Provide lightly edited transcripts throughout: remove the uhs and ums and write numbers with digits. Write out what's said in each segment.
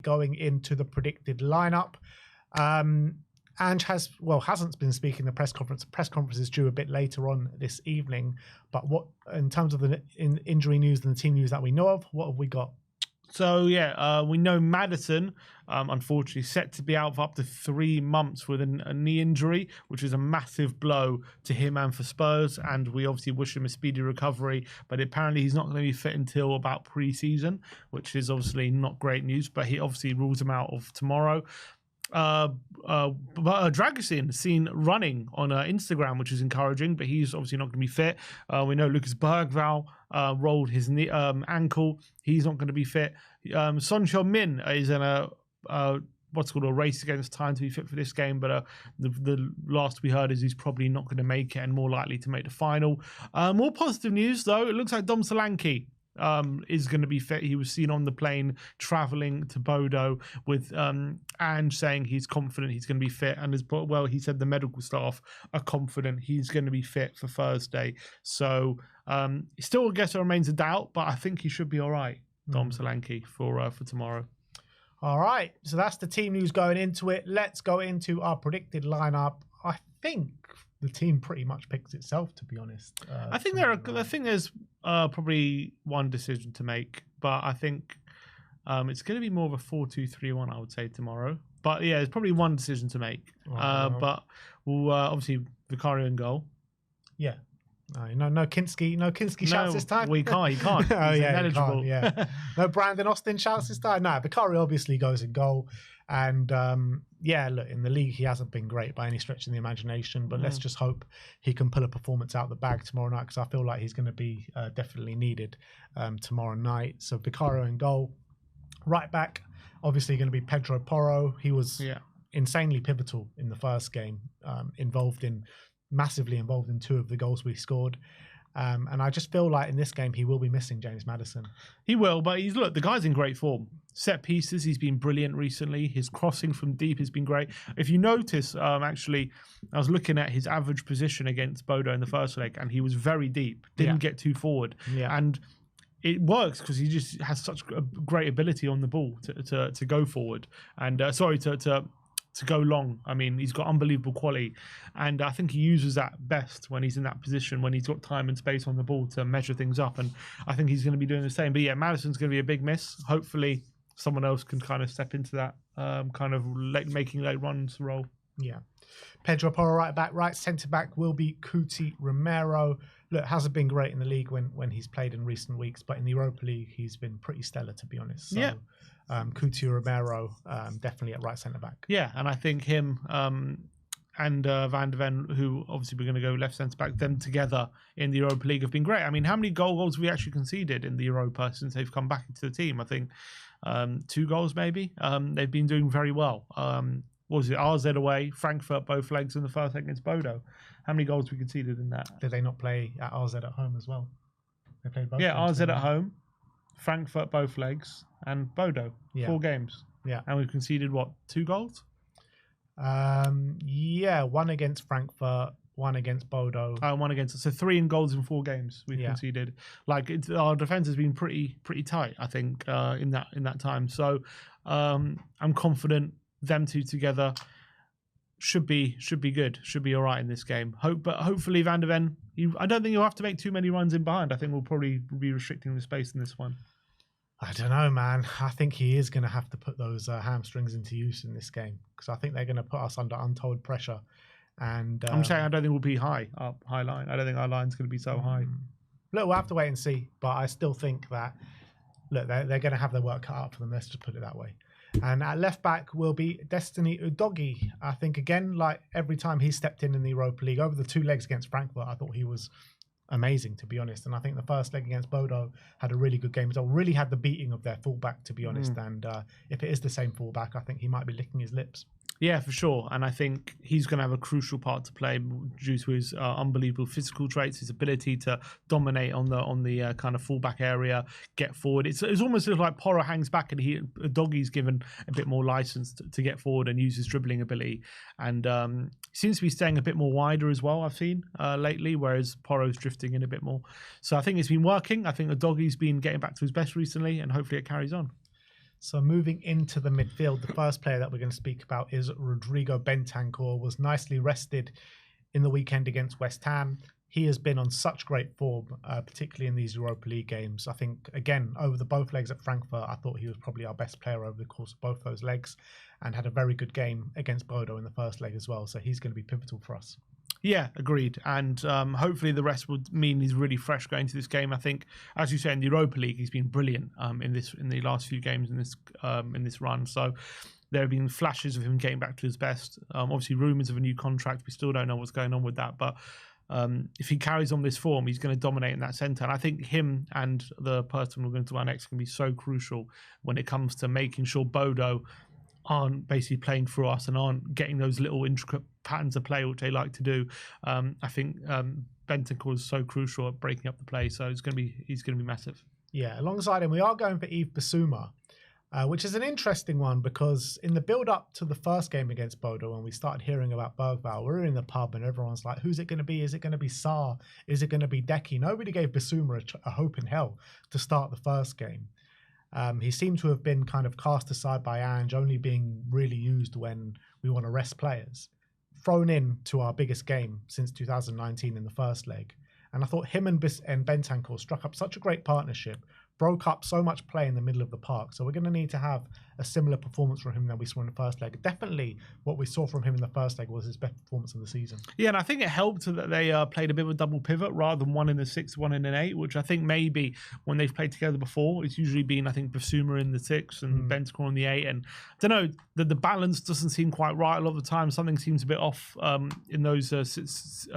going into the predicted lineup. Ange hasn't been speaking the press conference. The press conference is due a bit later on this evening. But what, in terms of the injury news and the team news that we know of, what have we got? So, we know Maddison, unfortunately, set to be out for up to 3 months with a knee injury, which is a massive blow to him and for Spurs. And we obviously wish him a speedy recovery. But apparently he's not going to be fit until about pre-season, which is obviously not great news. But he obviously rules him out of tomorrow. Dragusin seen running on Instagram, which is encouraging, but he's obviously not going to be fit. We know Lucas Bergvall rolled his knee, ankle. He's not going to be fit. Son Heung-min is in what's called a race against time to be fit for this game, but the last we heard is he's probably not going to make it and more likely to make the final. More positive news though, it looks like Dom Solanke is going to be fit. He was seen on the plane traveling to Bodø with Ange saying he's confident he's going to be fit, and he said the medical staff are confident he's going to be fit for Thursday. So still, I guess it remains a doubt, but I think he should be all right, Dom Solanke, for tomorrow. All right, so that's the team news going into it. Let's go into our predicted lineup. I think the team pretty much picks itself, to be honest. I think there's probably one decision to make, but I think it's going to be more of a 4-2-3-1, I would say, tomorrow. But yeah, there's probably one decision to make. But we'll obviously Vicario in goal. Yeah. No Kinski shouts this time. He can't. He's ineligible. No Brandon Austin shouts this time. No, Vicario obviously goes in goal. And look, in the league, he hasn't been great by any stretch of the imagination, but let's just hope he can pull a performance out of the bag tomorrow night, because I feel like he's going to be definitely needed tomorrow night. So Vicario in goal. Right back, obviously going to be Pedro Porro. He was insanely pivotal in the first game, massively involved in 2 of the goals we scored. And I just feel like in this game, he will be missing James Maddison. He will, but the guy's in great form. Set pieces, he's been brilliant recently. His crossing from deep has been great. If you notice, actually, I was looking at his average position against Bodø in the first leg, and he was very deep, didn't get too forward. Yeah. And it works because he just has such a great ability on the ball to go forward. And to go long. I mean, he's got unbelievable quality, and I think he uses that best when he's in that position, when he's got time and space on the ball to measure things up, and I think he's going to be doing the same. But yeah, Maddison's going to be a big miss. Hopefully someone else can kind of step into that making late runs role. Yeah. Pedro Porro right back. Right centre back will be Cuti Romero. Look, hasn't been great in the league when he's played in recent weeks, but in the Europa League he's been pretty stellar, to be honest. So, Cuti Romero definitely at right centre back. Yeah, and I think him and Van de Ven, who obviously we're going to go left centre back, them together in the Europa League have been great. I mean, how many goals have we actually conceded in the Europa since they've come back into the team? I think 2 goals maybe. They've been doing very well. What was it? RZ away, Frankfurt both legs in the first leg against Bodø. How many goals we conceded in that? Did they not play at RZ at home as well? They played both. Yeah, RZ at home, Frankfurt both legs, and Bodø. 4 games. Yeah. And we've conceded, 2 goals? 1 against Frankfurt, 1 against Bodø. 1 against. So 3 goals in 4 games we've conceded. Our defense has been pretty tight, I think, in that time. So I'm confident them 2 together should be good, should be all right in this game. But hopefully Van de Ven, I don't think you'll have to make too many runs in behind. I think we'll probably be restricting the space in this one. I don't know, man. I think he is going to have to put those hamstrings into use in this game, because I think they're going to put us under untold pressure. And I'm saying I don't think we'll be high line. I don't think our line's going to be so high. Look, we'll have to wait and see. But I still think that, they're going to have their work cut out for them. Let's just put it that way. And at left back will be Destiny Udogie. I think, again, like every time he stepped in the Europa League, over the 2 legs against Frankfurt, I thought he was amazing, to be honest. And I think the first leg against Bodø had a really good game as well. Really had the beating of their fullback, to be honest. And if it is the same fullback, I think he might be licking his lips. Yeah, for sure. And I think he's going to have a crucial part to play due to his unbelievable physical traits, his ability to dominate on the kind of fullback area, get forward. It's almost like Porro hangs back and Doggy's given a bit more license to get forward and use his dribbling ability. And seems to be staying a bit more wider as well, I've seen lately, whereas Porro's drifting in a bit more. So I think it's been working. I think Doggy's been getting back to his best recently, and hopefully it carries on. So moving into the midfield, the first player that we're going to speak about is Rodrigo Bentancur. Was nicely rested in the weekend against West Ham. He has been on such great form, particularly in these Europa League games. I think, again, over the both legs at Frankfurt, I thought he was probably our best player over the course of both those legs, and had a very good game against Bodø in the first leg as well. So he's going to be pivotal for us. Yeah, agreed. And hopefully the rest would mean he's really fresh going to this game. I think, as you say, in the Europa League, he's been brilliant in the last few games in this run. So there have been flashes of him getting back to his best. Obviously, rumours of a new contract. We still don't know what's going on with that. But if he carries on this form, he's going to dominate in that centre. And I think him and the person we're going to talk about next can be so crucial when it comes to making sure Bodø aren't basically playing for us and aren't getting those little intricate patterns of play which they like to do. I think Bentancur is so crucial at breaking up the play, so he's going to be massive. Yeah, alongside him, we are going for Yves Bissouma, which is an interesting one because in the build-up to the first game against Bodø, when we started hearing about Bergvall, we were in the pub and everyone's like, who's it going to be? Is it going to be Sarr? Is it going to be Decky? Nobody gave Bissouma a hope in hell to start the first game. He seemed to have been kind of cast aside by Ange, only being really used when we want to rest players. Thrown in to our biggest game since 2019 in the first leg. And I thought him and Bentancur struck up such a great partnership, broke up so much play in the middle of the park. So we're going to need to have a similar performance from him than we saw in the first leg. Definitely what we saw from him in the first leg was his best performance of the season. Yeah, and I think it helped that they played a bit of a double pivot rather than one in the 6, one in an 8, which I think maybe when they've played together before, it's usually been, I think, Bissouma in the 6 and Bentancur in the 8. And I don't know, the balance doesn't seem quite right a lot of the time. Something seems a bit off in those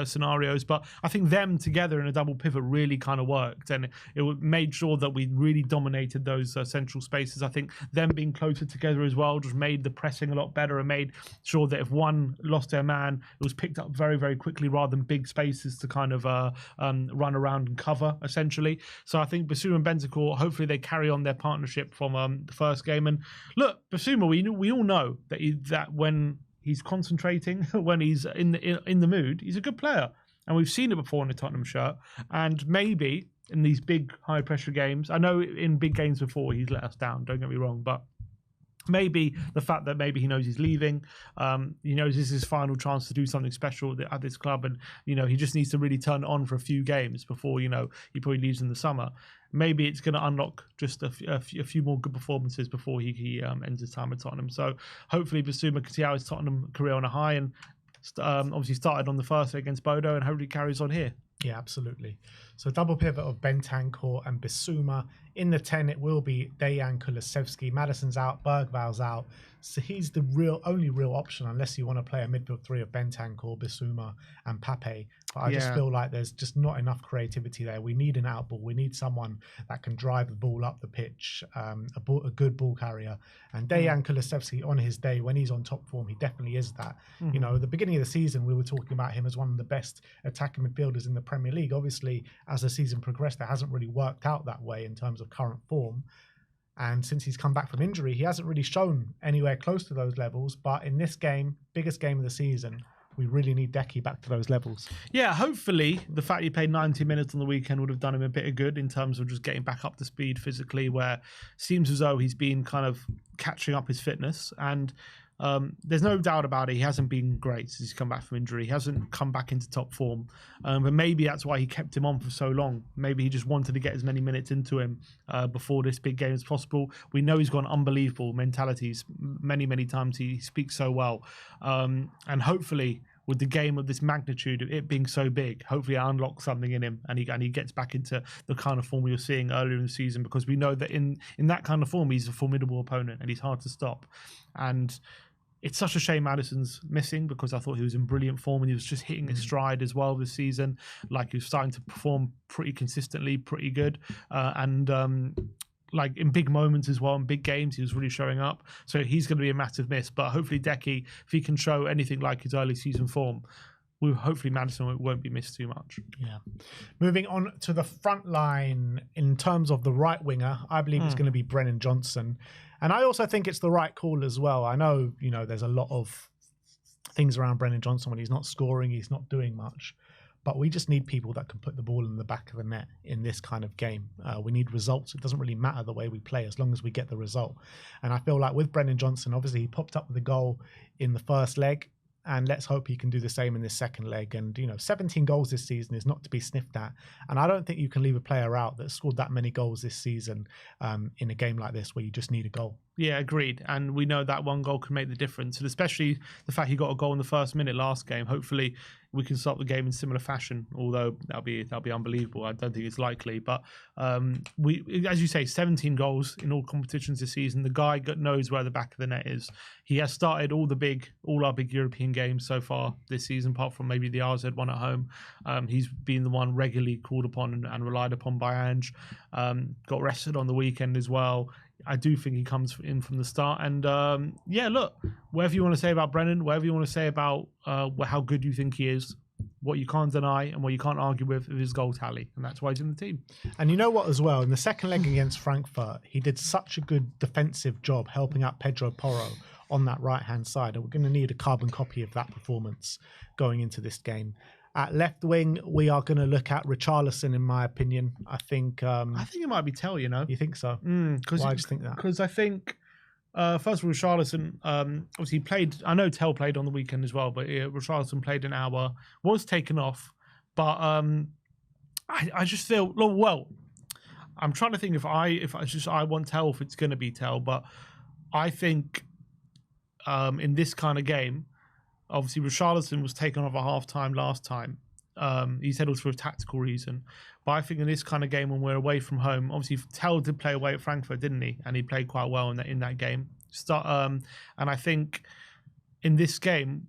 scenarios. But I think them together in a double pivot really kind of worked. And it made sure that we really dominated those central spaces. I think them being closer together as well just made the pressing a lot better and made sure that if one lost their man, it was picked up very, very quickly rather than big spaces to kind of run around and cover, essentially. So I think Bissouma and Bentancur, hopefully they carry on their partnership from the first game. And look, Bissouma, we all know that when he's concentrating, when he's in the mood, he's a good player. And we've seen it before in the Tottenham shirt. And maybe in these big high-pressure games, I know in big games before he's let us down, don't get me wrong, but maybe the fact that maybe he knows he's leaving, he knows this is his final chance to do something special at this club, and he just needs to really turn it on for a few games before he probably leaves in the summer. Maybe it's going to unlock just a few more good performances before he ends his time at Tottenham. So hopefully Bissouma can see out his Tottenham career on a high, and obviously started on the first against Bodø and hopefully carries on here. Yeah, absolutely. So double pivot of Bentancur and Bissouma. In the 10, it will be Dejan Kulusevski. Maddison's out, Bergvall's out. So he's the only real option unless you want to play a midfield 3 of Bentancur, Bissouma and Pape. But I just feel like there's just not enough creativity there. We need an out ball. We need someone that can drive the ball up the pitch, a good ball carrier. And Dejan Kulusevski, on his day, when he's on top form, he definitely is that. At the beginning of the season, we were talking about him as one of the best attacking midfielders in the Premier League. Obviously, as the season progressed, it hasn't really worked out that way in terms of current form. And since he's come back from injury, he hasn't really shown anywhere close to those levels. But in this game, biggest game of the season, we really need Decky back to those levels. Yeah, hopefully the fact he played 90 minutes on the weekend would have done him a bit of good in terms of just getting back up to speed physically, where it seems as though he's been kind of catching up his fitness. And there's no doubt about it, he hasn't been great since he's come back from injury. He hasn't come back into top form, but maybe that's why he kept him on for so long. Maybe he just wanted to get as many minutes into him before this big game as possible. We know he's got an unbelievable mentalities. Many times he speaks so well, and hopefully with the game of this magnitude, of it being so big, hopefully it unlocks something in him and he gets back into the kind of form we were seeing earlier in the season, because we know that in that kind of form he's a formidable opponent and he's hard to stop. And it's such a shame Maddison's missing, because I thought he was in brilliant form and he was just hitting his stride as well this season. Like, he was starting to perform pretty consistently, pretty good. Like in big moments as well, in big games, he was really showing up. So he's going to be a massive miss. But hopefully Decky, if he can show anything like his early season form, hopefully Maddison won't be missed too much. Yeah. Moving on to the front line, in terms of the right winger, I believe it's going to be Brennan Johnson. And I also think it's the right call as well. I know, there's a lot of things around Brennan Johnson when he's not scoring, he's not doing much. but we just need people that can put the ball in the back of the net in this kind of game. We need results. It doesn't really matter the way we play as long as we get the result. And I feel like with Brennan Johnson, obviously he popped up with a goal in the first leg, and let's hope he can do the same in this second leg. And, 17 goals this season is not to be sniffed at. And I don't think you can leave a player out that scored that many goals this season in a game like this where you just need a goal. Yeah, agreed. And we know that one goal can make the difference. And especially the fact he got a goal in the first minute last game. Hopefully we can start the game in similar fashion, although that'll be unbelievable. I don't think it's likely. But as you say, 17 goals in all competitions this season. The guy knows where the back of the net is. He has started all our big European games so far this season, apart from maybe the RZ one at home. He's been the one regularly called upon and relied upon by Ange. Got rested on the weekend as well. I do think he comes in from the start. And look, whatever you want to say about Brennan, whatever you want to say about how good you think he is, what you can't deny and what you can't argue with is his goal tally. And that's why he's in the team. And you know what as well? In the second leg against Frankfurt, he did such a good defensive job helping out Pedro Porro on that right-hand side. And we're going to need a carbon copy of that performance going into this game. At left wing, we are going to look at Richarlison, in my opinion. I think it might be Tell, You think so? Why do you think that? Because I think, first of all, Richarlison, obviously played, I know Tell played on the weekend as well, but Richarlison played an hour, was taken off. But I just feel, well, I'm trying to think if I want Tell, if it's going to be Tell. But I think in this kind of game, obviously, Richarlison was taken off at half-time last time. He said it was for a tactical reason. But I think in this kind of game, when we're away from home, obviously, Tell did play away at Frankfurt, didn't he? And he played quite well in that game. And I think in this game,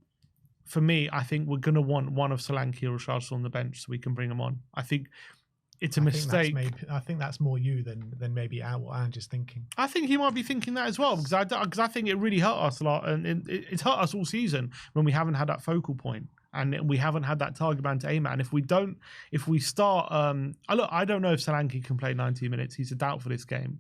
for me, I think we're going to want one of Solanke or Richarlison on the bench so we can bring them on. I think it's a mistake. I think that's more you than maybe what Ange is thinking. I think he might be thinking that as well, because I think it really hurt us a lot, and it's hurt us all season when we haven't had that focal point and we haven't had that target man to aim at. And if we start, I don't know if Solanke can play 90 minutes. He's a doubt for this game.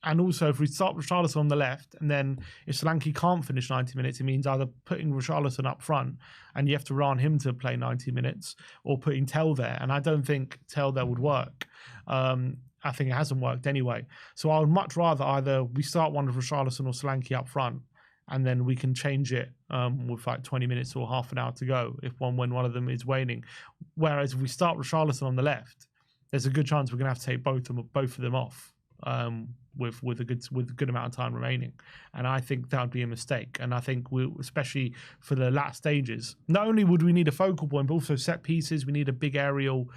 And also, if we start Richarlison on the left, and then if Solanke can't finish 90 minutes, it means either putting Richarlison up front, and you have to run him to play 90 minutes, or putting Tell there. And I don't think Tell there would work. I think it hasn't worked anyway. So I would much rather either we start one of Richarlison or Solanke up front, and then we can change it with like 20 minutes or half an hour to go when one of them is waning. Whereas if we start Richarlison on the left, there's a good chance we're going to have to take both of them off. With a good amount of time remaining, and I think that would be a mistake. And I think especially for the last stages, not only would we need a focal point, but also set pieces. We need a big aerial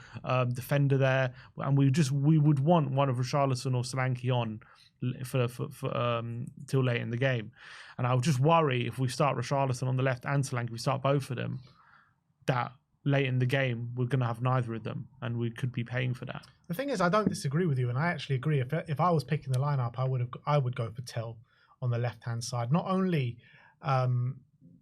defender there, and we would want one of Richarlison or Solanke on for till late in the game. And I would just worry if we start Richarlison on the left and Solanke, we start both of them, that late in the game we're going to have neither of them, and we could be paying for that. The thing is, I don't disagree with you, and I actually agree. If I was picking the lineup, I would go for Tell on the left hand side. Not only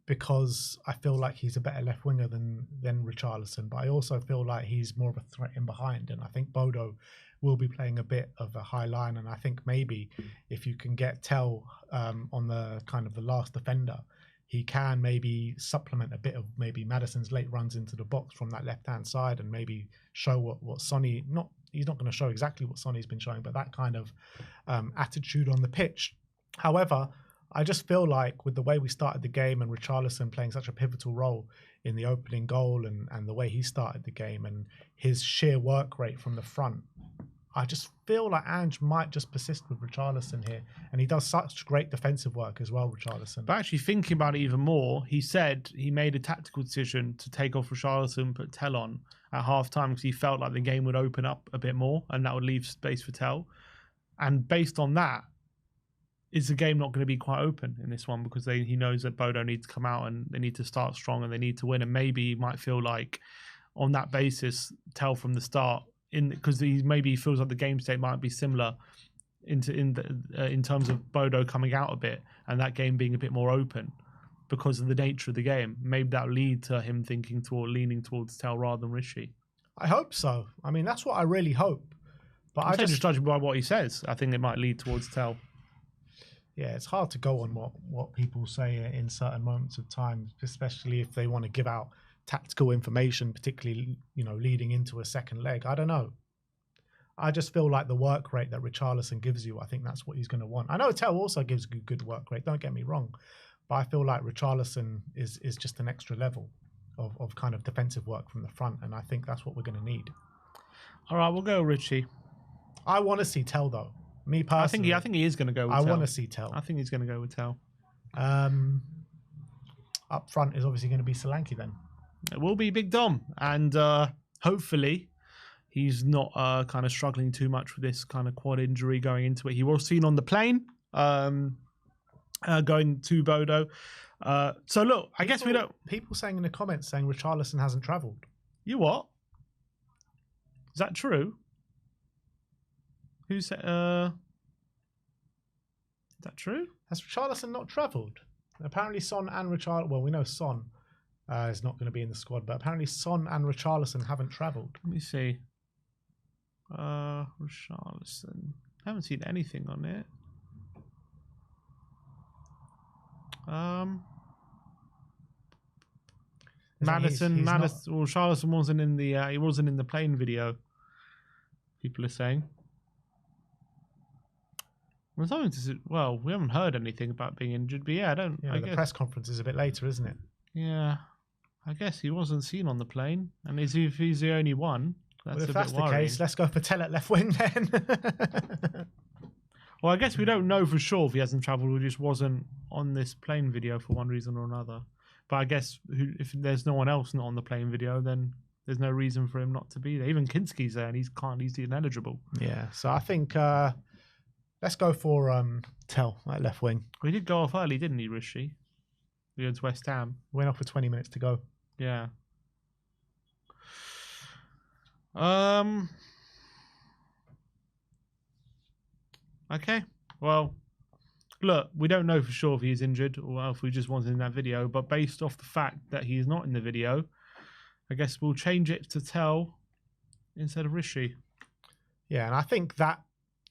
because I feel like he's a better left winger than Richarlison, but I also feel like he's more of a threat in behind. And I think Bodø will be playing a bit of a high line, and I think maybe if you can get Tell on the kind of the last defender, he can maybe supplement a bit of maybe Maddison's late runs into the box from that left-hand side, and maybe show what Sonny, he's not going to show exactly what Sonny's been showing, but that kind of attitude on the pitch. However, I just feel like with the way we started the game and Richarlison playing such a pivotal role in the opening goal and the way he started the game and his sheer work rate from the front, I just feel like Ange might just persist with Richarlison here. And he does such great defensive work as well, Richarlison. But actually thinking about it even more, he said he made a tactical decision to take off Richarlison, put Tell on at half-time because he felt like the game would open up a bit more and that would leave space for Tell. And based on that, is the game not going to be quite open in this one, because he knows that Bodø needs to come out and they need to start strong and they need to win. And maybe he might feel like on that basis, Tell from the start, because he maybe feels like the game state might be similar in terms of Bodø coming out a bit and that game being a bit more open because of the nature of the game. Maybe that'll lead to him leaning towards Tell rather than Rishi. I hope so. I mean, that's what I really hope. But I just judging by what he says, I think it might lead towards Tell. Yeah, it's hard to go on what people say in certain moments of time, especially if they want to give out tactical information, particularly, leading into a second leg. I don't know. I just feel like the work rate that Richarlison gives you, I think that's what he's going to want. I know Tell also gives a good work rate, don't get me wrong, but I feel like Richarlison is just an extra level of kind of defensive work from the front, and I think that's what we're going to need. All right, we'll go Richie. I want to see Tell, though. Me personally. I think he is going to go with Tell. I want to see Tell. I think he's going to go with Tell. Up front is obviously going to be Solanke then. It will be Big Dom, and hopefully he's not kind of struggling too much with this kind of quad injury going into it. He was seen on the plane going to Bodø. So look, I guess we don't... People saying in the comments saying Richarlison hasn't travelled. You what? Is that true? Who said... Is that true? Has Richarlison not travelled? Apparently Son and Richarlison... Well, we know Son is not going to be in the squad, but apparently Son and Richarlison haven't travelled. Let me see. Richarlison. I haven't seen anything on it. Madison. Well, Richarlison wasn't in the. He wasn't in the plane video. People are saying. Well, we haven't heard anything about being injured, but yeah, I don't. Yeah, I the guess, press conference is a bit later, isn't it? Yeah, I guess he wasn't seen on the plane, and if he's the only one, that's if that's the case, let's go for Tell at left wing then. Well, I guess we don't know for sure if he hasn't travelled or just wasn't on this plane video for one reason or another. But I guess if there's no one else not on the plane video, then there's no reason for him not to be there. Even Kinski's there, and he's ineligible. Yeah, so I think let's go for Tell at left wing. We did go off early, didn't he, Rishi? Against West Ham. Went off with 20 minutes to go. Yeah. Okay. Well, look, we don't know for sure if he's injured or if we just want him in that video, but based off the fact that he is not in the video, I guess we'll change it to Tell instead of Rishi. Yeah, and I think that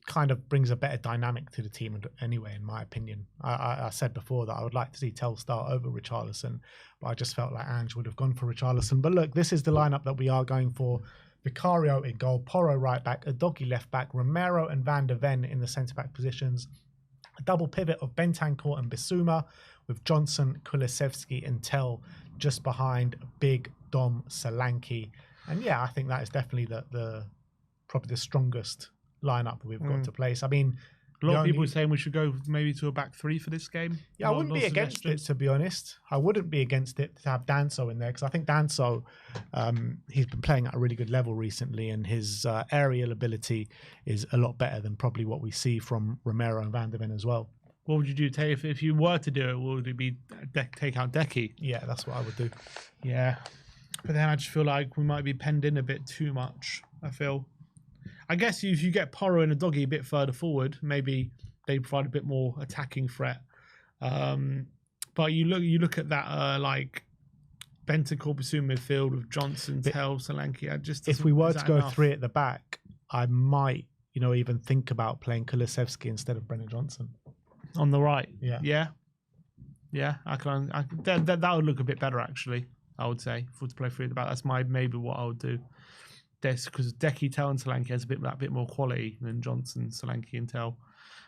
kind of brings a better dynamic to the team anyway, in my opinion. I said before that I would like to see Tell start over Richarlison, but I just felt like Ange would have gone for Richarlison. But look, this is the lineup that we are going for. Vicario in goal, Porro right back, Udogie left back, Romero and Van der Ven in the centre-back positions. A double pivot of Bentancur and Bissouma with Johnson, Kulusevski and Tell just behind Big Dom Solanke. And yeah, I think that is definitely probably the strongest lineup that we've got to place. I mean, a lot of people are saying we should go maybe to a back three for this game. Yeah, I wouldn't be against it, to be honest. I wouldn't be against it to have Danso in there, because I think Danso, he's been playing at a really good level recently, and his aerial ability is a lot better than probably what we see from Romero and Van der Ven as well. What would you do, Tay? If you were to do it, would it be take out Decky? Yeah, that's what I would do. Yeah. But then I just feel like we might be penned in a bit too much, I guess if you get Porro and Udogie a bit further forward, maybe they provide a bit more attacking threat. But you look at that like Bentancur Bissouma midfield with Johnson, Tell, Solanke. If we were to go three at the back, I might even think about playing Kulusevski instead of Brennan Johnson on the right. Yeah. That would look a bit better actually. I would say if we were to play three at the back, that's maybe what I would do. Because Decky, Tell and Solanke has that bit more quality than Johnson, Solanke and Tell,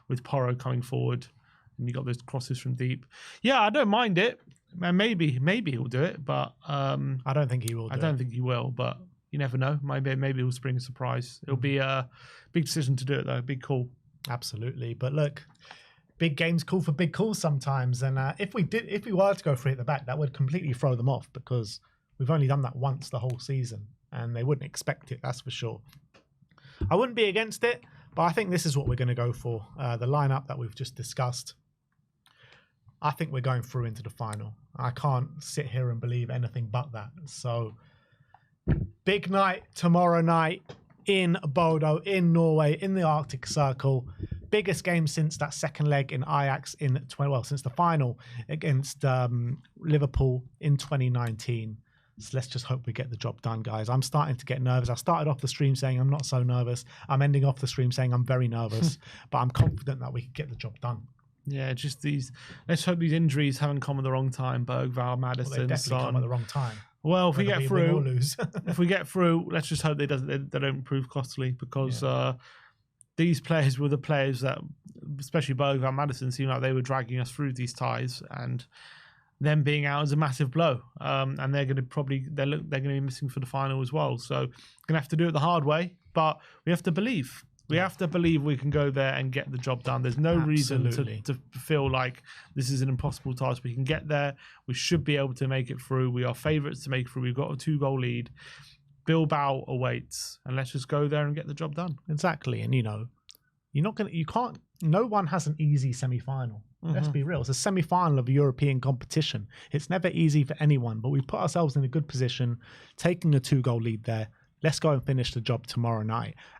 with Porro coming forward, and you got those crosses from deep. Yeah, I don't mind it. Maybe he'll do it, but I don't think he will. I don't think he will, but you never know. Maybe he'll spring a surprise. It'll be a big decision to do it though. Big call. Absolutely, but look, big games call for big calls sometimes, and if we were to go three at the back, that would completely throw them off, because we've only done that once the whole season. And they wouldn't expect it, that's for sure. I wouldn't be against it, but I think this is what we're going to go for. The lineup that we've just discussed. I think we're going through into the final. I can't sit here and believe anything but that. So, big night tomorrow night in Bodø, in Norway, in the Arctic Circle. Biggest game since that second leg in Ajax since the final against Liverpool in 2019. So let's just hope we get the job done, guys. I'm starting to get nervous. I started off the stream saying I'm not so nervous. I'm ending off the stream saying I'm very nervous, but I'm confident that we can get the job done. Yeah, just let's hope these injuries haven't come at the wrong time. Bergvall, Madison, They've definitely come at the wrong time. Well, if we whether get win or through, lose. if we get through, let's just hope they don't prove costly, because these players were the players that, especially Bergwijn and Maddison, seemed like they were dragging us through these ties, and them being out is a massive blow. And they're going to be missing for the final as well. So going to have to do it the hard way, but we have to believe. We have to believe we can go there and get the job done. There's no reason to feel like this is an impossible task. We can get there. We should be able to make it through. We are favourites to make it through. We've got a 2-goal lead. Bilbao awaits, and let's just go there and get the job done. Exactly. And no one has an easy semi-final. Let's be real. It's a semi-final of a European competition. It's never easy for anyone, but we put ourselves in a good position, taking a 2-goal lead there. Let's go and finish the job tomorrow night.